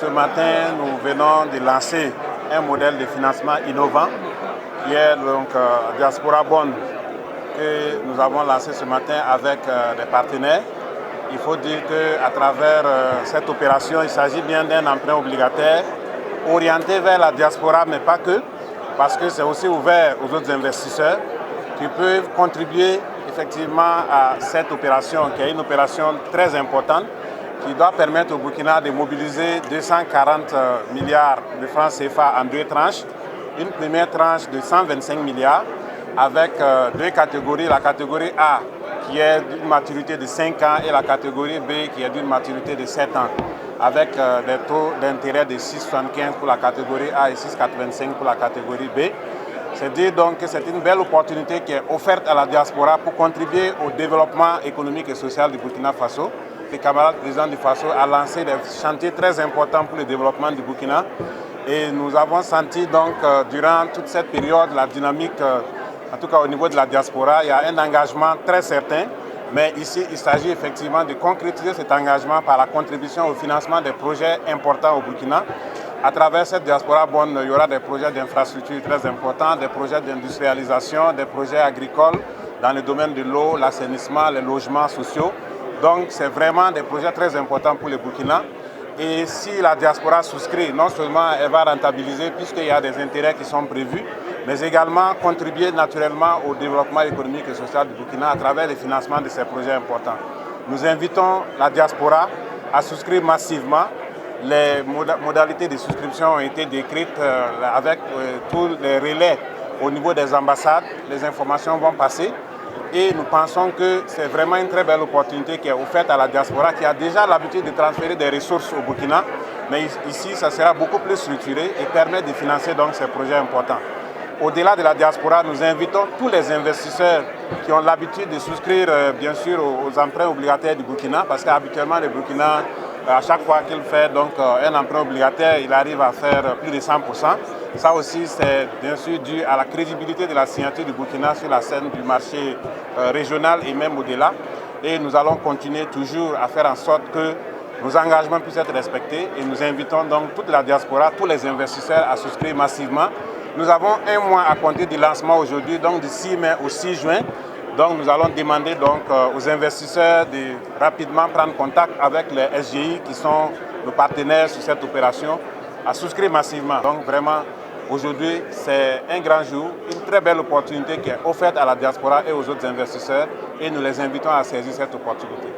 Ce matin, nous venons de lancer un modèle de financement innovant qui est donc Diaspora Bond que nous avons lancé ce matin avec des partenaires. Il faut dire qu'à travers cette opération, il s'agit bien d'un emprunt obligataire orienté vers la diaspora, mais pas que, parce que c'est aussi ouvert aux autres investisseurs qui peuvent contribuer effectivement à cette opération, qui est une opération très importante, qui doit permettre au Burkina de mobiliser 240 milliards de francs CFA en deux tranches. Une première tranche de 125 milliards avec deux catégories, la catégorie A qui est d'une maturité de 5 ans et la catégorie B qui est d'une maturité de 7 ans, avec des taux d'intérêt de 6,75 pour la catégorie A et 6,85 pour la catégorie B. C'est dire donc que c'est une belle opportunité qui est offerte à la diaspora pour contribuer au développement économique et social du Burkina Faso. Le camarade président du Faso a lancé des chantiers très importants pour le développement du Burkina et nous avons senti donc durant toute cette période la dynamique, en tout cas au niveau de la diaspora, il y a un engagement très certain, mais ici il s'agit effectivement de concrétiser cet engagement par la contribution au financement des projets importants au Burkina. À travers cette diaspora bonne, il y aura des projets d'infrastructure très importants, des projets d'industrialisation, des projets agricoles dans le domaine de l'eau, l'assainissement, les logements sociaux. Donc c'est vraiment des projets très importants pour le Burkina. Et si la diaspora souscrit, non seulement elle va rentabiliser puisqu'il y a des intérêts qui sont prévus, mais également contribuer naturellement au développement économique et social du Burkina à travers le financement de ces projets importants. Nous invitons la diaspora à souscrire massivement. Les modalités de souscription ont été décrites avec tous les relais au niveau des ambassades. Les informations vont passer. Et nous pensons que c'est vraiment une très belle opportunité qui est offerte à la diaspora qui a déjà l'habitude de transférer des ressources au Burkina. Mais ici, ça sera beaucoup plus structuré et permet de financer donc ces projets importants. Au-delà de la diaspora, nous invitons tous les investisseurs qui ont l'habitude de souscrire bien sûr aux emprunts obligataires du Burkina, parce qu'habituellement le Burkina, à chaque fois qu'il fait donc, un emprunt obligataire, il arrive à faire plus de 100%. Ça aussi, c'est bien sûr dû à la crédibilité de la signature du Burkina sur la scène du marché régional et même au-delà. Et nous allons continuer toujours à faire en sorte que nos engagements puissent être respectés et nous invitons donc toute la diaspora, tous les investisseurs à souscrire massivement. Nous avons un mois à compter du lancement aujourd'hui, donc du 6 mai au 6 juin. Donc nous allons demander donc, aux investisseurs de rapidement prendre contact avec les SGI qui sont nos partenaires sur cette opération, à souscrire massivement. Donc vraiment, aujourd'hui, c'est un grand jour, une très belle opportunité qui est offerte à la diaspora et aux autres investisseurs et nous les invitons à saisir cette opportunité.